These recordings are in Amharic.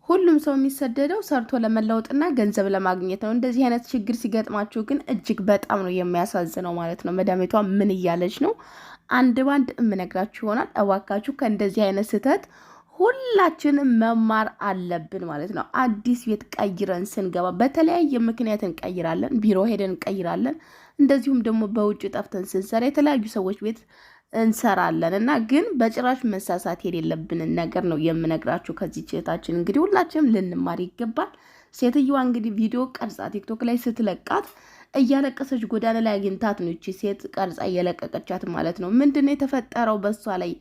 ሁሉም ሰው የሚሰደደው ሰርቶ ለመለወጥና ገንዘብ ለማግኘት ነው። እንደዚህ አይነት ችግር ሲገጥማችሁ ግን እጅግ በጣም ነው የሚያሳዝነው ማለት ነው። መዳሜቷ ምን እያለች ነው? አንድ ባንድ እምነግራችሁ ይሆናል። እባካችሁ ከእንደዚህ አይነት ስህተት ሁላችንም መማር አለብን ማለት ነው። አዲስ ቤት ቀይረን ስንገባ በተለያየ ምክንያት እንቀይራለን፣ ቢሮ ሄደን እንቀይራለን። እንደዚሁም ደግሞ በውጭ ጠፍተን ስንሰራ የተለያዩ ሰዎች ቤት እንሰራለን እና ግን በጭራሽ መሳሳት የሌለብንን ነገር ነው የምነግራችሁ። ከዚህ ችታችን እንግዲህ ሁላችንም ልንማር ይገባል። ሴትዮዋ እንግዲህ ቪዲዮ ቀርጻ ቲክቶክ ላይ ስትለቃት እያለቀሰች ጎዳና ላይ አግኝታት ነው እቺ ሴት ቀርጻ እየለቀቀቻት ማለት ነው። ምንድነው የተፈጠረው በሷ ላይ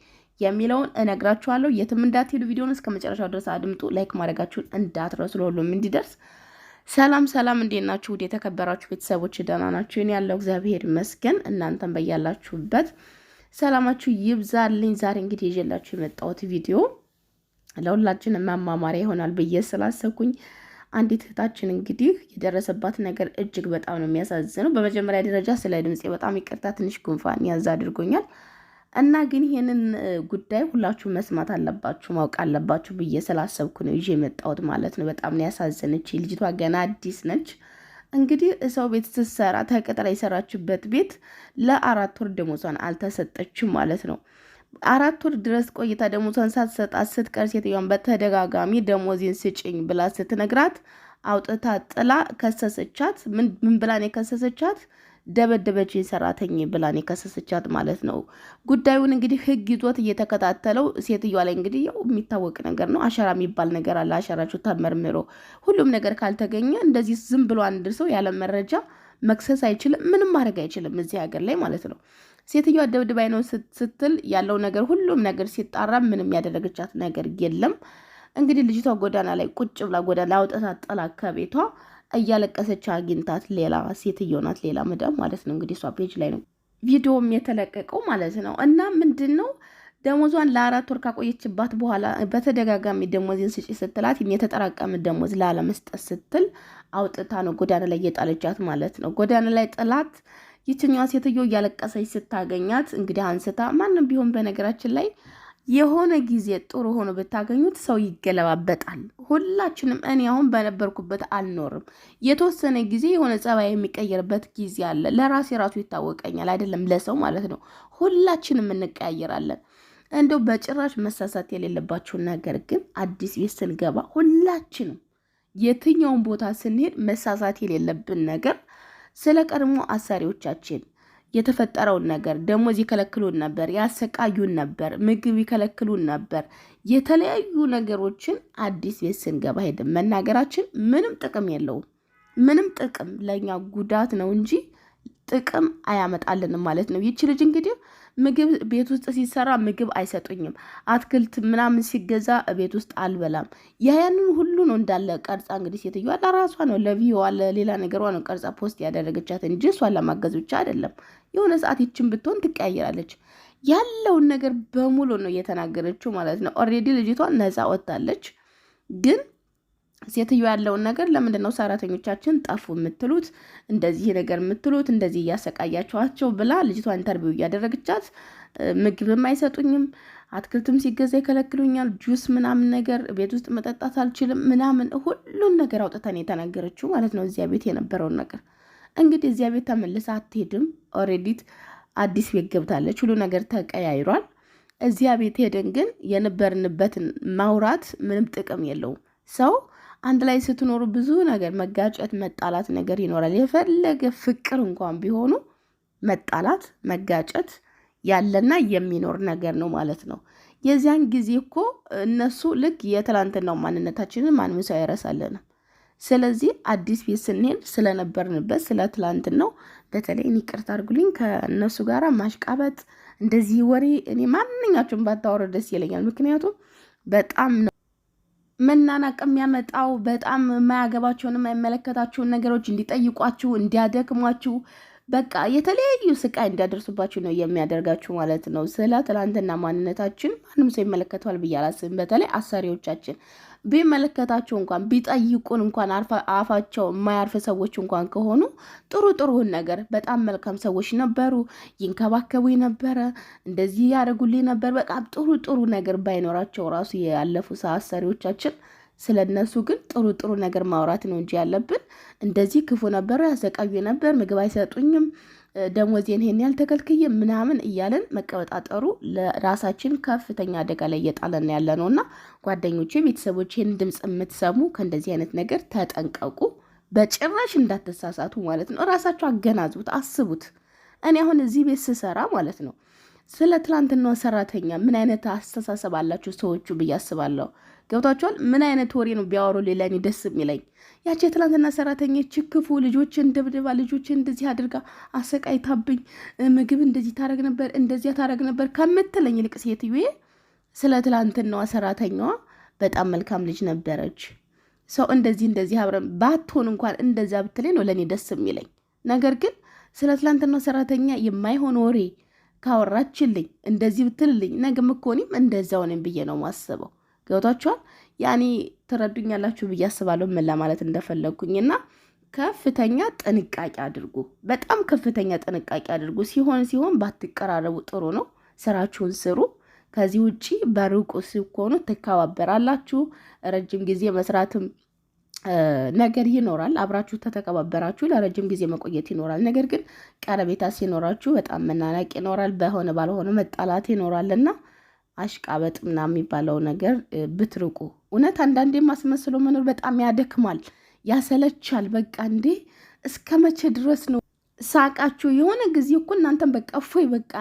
የሚለውን እነግራችኋለሁ። የትም እንዳትሄዱ ቪዲዮውን እስከ መጨረሻው ድረስ አድምጡ። ላይክ ማድረጋችሁን እንዳትረሱ ለሁሉም እንዲደርስ። ሰላም ሰላም፣ እንዴት ናችሁ? ውድ የተከበራችሁ ቤተሰቦች ደህና ናችሁ? እኔ ያለው እግዚአብሔር ይመስገን፣ እናንተም በያላችሁበት ሰላማችሁ ይብዛልኝ። ዛሬ እንግዲህ ይዤላችሁ የመጣሁት ቪዲዮ ለሁላችንም ማማማሪያ ይሆናል ብዬ ስላሰብኩኝ አንዲት እህታችን እንግዲህ የደረሰባት ነገር እጅግ በጣም ነው የሚያሳዝነው። በመጀመሪያ ደረጃ ስለ ድምጼ በጣም ይቅርታ፣ ትንሽ ጉንፋን ያዝ አድርጎኛል እና ግን ይሄንን ጉዳይ ሁላችሁ መስማት አለባችሁ፣ ማወቅ አለባችሁ ብዬ ስላሰብኩ ነው ይዤ የመጣሁት ማለት ነው። በጣም ነው ያሳዘነች። ልጅቷ ገና አዲስ ነች። እንግዲህ ሰው ቤት ስትሰራ ተቀጥራ የሰራችበት ቤት ለ4 ወር ደሞዟን አልተሰጠችም ማለት ነው። 4 ወር ድረስ ቆይታ ደሞዟን ሳትሰጣት ስትቀር ሴትዮዋን በተደጋጋሚ ደሞዜን ስጭኝ ብላ ስትነግራት አውጥታ ጥላ ከሰሰቻት። ምን ብላን የከሰሰቻት? ደበደበችኝ ሰራተኛ ብላን የከሰሰቻት ማለት ነው። ጉዳዩን እንግዲህ ህግ ይዞት እየተከታተለው ሴትዮዋ ላይ እንግዲህ ያው የሚታወቅ ነገር ነው። አሻራ የሚባል ነገር አለ። አሻራችሁ ተመርምሮ ሁሉም ነገር ካልተገኘ እንደዚህ ዝም ብሎ አንድ ሰው ያለ መረጃ መክሰስ አይችልም፣ ምንም ማድረግ አይችልም እዚህ ሀገር ላይ ማለት ነው። ሴትዮዋ ደብድባይ ነው ስትል ያለው ነገር ሁሉም ነገር ሲጣራ ምንም ያደረገቻት ነገር የለም። እንግዲህ ልጅቷ ጎዳና ላይ ቁጭ ብላ ጎዳና አውጥታ ጥላ ከቤቷ እያለቀሰች አግኝታት ሌላ ሴትዮ ናት፣ ሌላ መዳም ማለት ነው። እንግዲህ እሷ ፔጅ ላይ ነው ቪዲዮም የተለቀቀው ማለት ነው። እና ምንድን ነው ደሞዟን ለ4 ወር ካቆየችባት በኋላ በተደጋጋሚ ደሞዝን ስጪ ስትላት የተጠራቀመ ደሞዝ ላለመስጠት ስትል አውጥታ ነው ጎዳና ላይ እየጣለቻት ማለት ነው። ጎዳና ላይ ጥላት ይችኛዋ ሴትዮ እያለቀሰች ስታገኛት እንግዲህ አንስታ፣ ማንም ቢሆን በነገራችን ላይ የሆነ ጊዜ ጥሩ ሆኖ ብታገኙት ሰው ይገለባበጣል። ሁላችንም እኔ አሁን በነበርኩበት አልኖርም። የተወሰነ ጊዜ የሆነ ጸባይ የሚቀየርበት ጊዜ አለ። ለራሴ ራሱ ይታወቀኛል፣ አይደለም ለሰው ማለት ነው። ሁላችንም እንቀያየራለን። እንደው በጭራሽ መሳሳት የሌለባችሁን ነገር ግን አዲስ ቤት ስንገባ ሁላችንም የትኛውን ቦታ ስንሄድ መሳሳት የሌለብን ነገር ስለ ቀድሞ አሰሪዎቻችን የተፈጠረውን ነገር ደሞዝ ይከለክሉን ነበር፣ ያሰቃዩን ነበር፣ ምግብ ይከለክሉን ነበር። የተለያዩ ነገሮችን አዲስ ቤት ስንገባ ሄደን መናገራችን ምንም ጥቅም የለውም። ምንም ጥቅም ለኛ ጉዳት ነው እንጂ ጥቅም አያመጣልንም ማለት ነው። ይቺ ልጅ እንግዲህ ምግብ ቤት ውስጥ ሲሰራ ምግብ አይሰጡኝም፣ አትክልት ምናምን ሲገዛ ቤት ውስጥ አልበላም። ያንን ሁሉ ነው እንዳለ ቀርጻ እንግዲህ ሴትዮዋ ለራሷ ነው ለቪዲዮዋ ለሌላ ነገሯ ነው ቀርጻ ፖስት ያደረገቻት እንጂ እሷን ለማገዝ ብቻ አይደለም። የሆነ ሰዓት ይችን ብትሆን ትቀያየራለች። ያለውን ነገር በሙሉ ነው እየተናገረችው ማለት ነው። ኦልሬዲ ልጅቷ ነፃ ወጣለች። ግን ሴትዮ ያለውን ነገር ለምንድን ነው ሰራተኞቻችን ጠፉ የምትሉት፣ እንደዚህ ነገር የምትሉት፣ እንደዚህ እያሰቃያቸዋቸው ብላ ልጅቷ ኢንተርቪው እያደረገቻት ምግብም አይሰጡኝም፣ አትክልትም ሲገዛ ይከለክሉኛል፣ ጁስ ምናምን ነገር ቤት ውስጥ መጠጣት አልችልም ምናምን ሁሉን ነገር አውጥተን የተናገረችው ማለት ነው። እዚያ ቤት የነበረውን ነገር እንግዲህ እዚያ ቤት ተመልሳ አትሄድም። ኦልሬዲ አዲስ ቤት ገብታለች። ሁሉ ነገር ተቀያይሯል። እዚያ ቤት ሄደን ግን የነበርንበትን ማውራት ምንም ጥቅም የለውም። ሰው አንድ ላይ ስትኖሩ ብዙ ነገር መጋጨት፣ መጣላት ነገር ይኖራል። የፈለገ ፍቅር እንኳን ቢሆኑ መጣላት፣ መጋጨት ያለና የሚኖር ነገር ነው ማለት ነው። የዚያን ጊዜ እኮ እነሱ ልክ የትላንትናው ማንነታችንን ማንም ሰው አይረሳልንም። ስለዚህ አዲስ ቤት ስንሄድ ስለነበርንበት ስለ ትላንትናው በተለይ ይቅርታ አድርጉልኝ ከእነሱ ጋር ማሽቃበጥ እንደዚህ ወሬ እኔ ማንኛቸውም ባታወሩ ደስ ይለኛል። ምክንያቱም በጣም ነው መናናቅ የሚያመጣው። በጣም የማያገባቸውን የማይመለከታቸውን ነገሮች እንዲጠይቋችሁ፣ እንዲያደክሟችሁ፣ በቃ የተለያዩ ስቃይ እንዲያደርሱባችሁ ነው የሚያደርጋችሁ ማለት ነው። ስለ ትላንትና ማንነታችን ማንም ሰው ይመለከተዋል ብዬ አላስብም። በተለይ አሰሪዎቻችን ቢመለከታቸው እንኳን ቢጠይቁን እንኳን አፋቸው የማያርፍ ሰዎች እንኳን ከሆኑ ጥሩን ነገር በጣም መልካም ሰዎች ነበሩ፣ ይንከባከቡኝ ነበረ፣ እንደዚህ ያደርጉልኝ ነበር። በቃ ጥሩ ነገር ባይኖራቸው ራሱ ያለፉ አሰሪዎቻችን ስለነሱ ግን ጥሩ ጥሩ ነገር ማውራት ነው እንጂ ያለብን እንደዚህ ክፉ ነበሩ፣ ያሰቃዩ ነበር፣ ምግብ አይሰጡኝም፣ ደሞዜን ይሄን ያህል ተከልክዬ ምናምን እያለን መቀበጣጠሩ ለራሳችን ከፍተኛ አደጋ ላይ እየጣለን ያለ ነውና ጓደኞቼ፣ ቤተሰቦች ይህን ድምፅ የምትሰሙ ከእንደዚህ አይነት ነገር ተጠንቀቁ። በጭራሽ እንዳትሳሳቱ ማለት ነው። ራሳችሁ አገናዝቡት፣ አስቡት። እኔ አሁን እዚህ ቤት ስሰራ ማለት ነው ስለ ትላንትናው ሰራተኛ ምን አይነት አስተሳሰብ አላችሁ ሰዎቹ ብዬ አስባለሁ። ገብቷችኋል? ምን አይነት ወሬ ነው ቢያወሩ ሌላኝ ደስ የሚለኝ? ያቺ የትላንትና ሰራተኞች ክፉ ልጆችን ደብድባ ልጆችን እንደዚህ አድርጋ አሰቃይታብኝ ምግብ እንደዚህ ታረግ ነበር እንደዚያ ታረግ ነበር ከምትለኝ ይልቅ ሴትዮዬ ስለ ትላንትናዋ ሰራተኛዋ በጣም መልካም ልጅ ነበረች፣ ሰው እንደዚህ አብረን ባትሆን እንኳን እንደዛ ብትለኝ ነው ለእኔ ደስ የሚለኝ። ነገር ግን ስለ ትላንትናዋ ሰራተኛ የማይሆን ወሬ ካወራችልኝ እንደዚህ ብትልልኝ ነገም እኮ እኔም እንደዛው ነኝ ብዬ ነው ማስበው። ገብቷችኋል? ያኔ ትረዱኛላችሁ ብዬ አስባለሁ ምን ለማለት እንደፈለግኩኝና ከፍተኛ ጥንቃቄ አድርጉ። በጣም ከፍተኛ ጥንቃቄ አድርጉ። ሲሆን ባትቀራረቡ ጥሩ ነው። ስራችሁን ስሩ። ከዚህ ውጪ በሩቁ ሲኮኑ ትከባበራላችሁ። ረጅም ጊዜ መስራትም ነገር ይኖራል። አብራችሁ ተተከባበራችሁ ለረጅም ጊዜ መቆየት ይኖራል። ነገር ግን ቀረቤታ ሲኖራችሁ በጣም መናናቅ ይኖራል። በሆነ ባልሆነ መጣላት ይኖራልና አሽቃበጥ ምናምን የሚባለው ነገር ብትርቁ። እውነት አንዳንዴ ማስመስሎ መኖር በጣም ያደክማል፣ ያሰለቻል። በቃ እንዴ እስከ መቼ ድረስ ነው ሳቃችሁ? የሆነ ጊዜ እኮ እናንተም በቃ እፎይ በቃ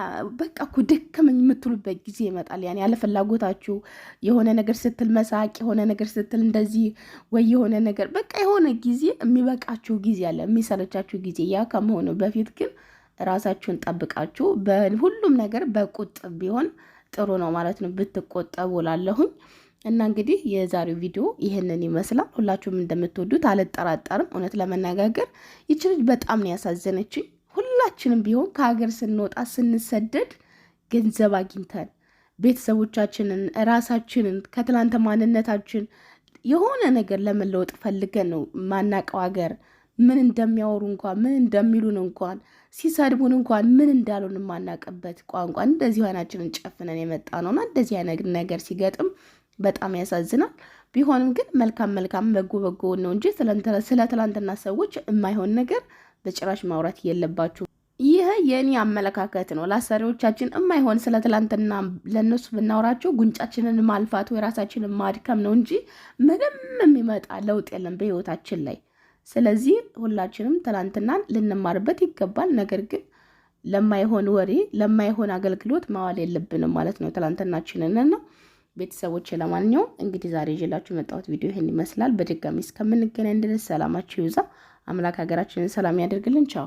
እኮ ደከመኝ የምትሉበት ጊዜ ይመጣል። ያኔ ያለ ፍላጎታችሁ የሆነ ነገር ስትል መሳቅ፣ የሆነ ነገር ስትል እንደዚህ ወይ የሆነ ነገር በቃ የሆነ ጊዜ የሚበቃችሁ ጊዜ አለ፣ የሚሰለቻችሁ ጊዜ። ያ ከመሆኑ በፊት ግን ራሳችሁን ጠብቃችሁ በሁሉም ነገር በቁጥብ ቢሆን ጥሩ ነው ማለት ነው። ብትቆጠቡ ላለሁኝ እና እንግዲህ የዛሬው ቪዲዮ ይህንን ይመስላል። ሁላችሁም እንደምትወዱት አልጠራጠርም። እውነት ለመነጋገር ይች ልጅ በጣም ነው ያሳዘነችኝ። ሁላችንም ቢሆን ከሀገር ስንወጣ ስንሰደድ ገንዘብ አግኝተን ቤተሰቦቻችንን፣ ራሳችንን ከትላንት ማንነታችን የሆነ ነገር ለመለወጥ ፈልገን ነው ማናቀው ሀገር ምን እንደሚያወሩ እንኳን ምን እንደሚሉን እንኳን ሲሰድቡን እንኳን ምን እንዳሉን የማናቅበት ቋንቋ እንደዚህ አይናችንን ጨፍነን የመጣ ነውና እንደዚህ አይነት ነገር ሲገጥም በጣም ያሳዝናል። ቢሆንም ግን መልካም በጎ ነው እንጂ ስለ ትላንትና ሰዎች የማይሆን ነገር በጭራሽ ማውራት የለባችሁ። ይህ የእኔ አመለካከት ነው። ለአሰሪዎቻችን የማይሆን ስለ ትላንትና ለእነሱ ብናወራቸው ጉንጫችንን ማልፋት ወይ ራሳችንን ማድከም ነው እንጂ ምንም የሚመጣ ለውጥ የለም በህይወታችን ላይ። ስለዚህ ሁላችንም ትላንትናን ልንማርበት ይገባል። ነገር ግን ለማይሆን ወሬ ለማይሆን አገልግሎት ማዋል የለብንም ማለት ነው ትላንትናችንን ነው። ቤተሰቦች ለማንኛውም እንግዲህ ዛሬ ይዤላችሁ የመጣሁት ቪዲዮ ይሄን ይመስላል። በድጋሚ እስከምንገናኝ ድረስ ሰላማችሁ ይብዛ። አምላክ ሀገራችንን ሰላም ያደርግልን። ቻው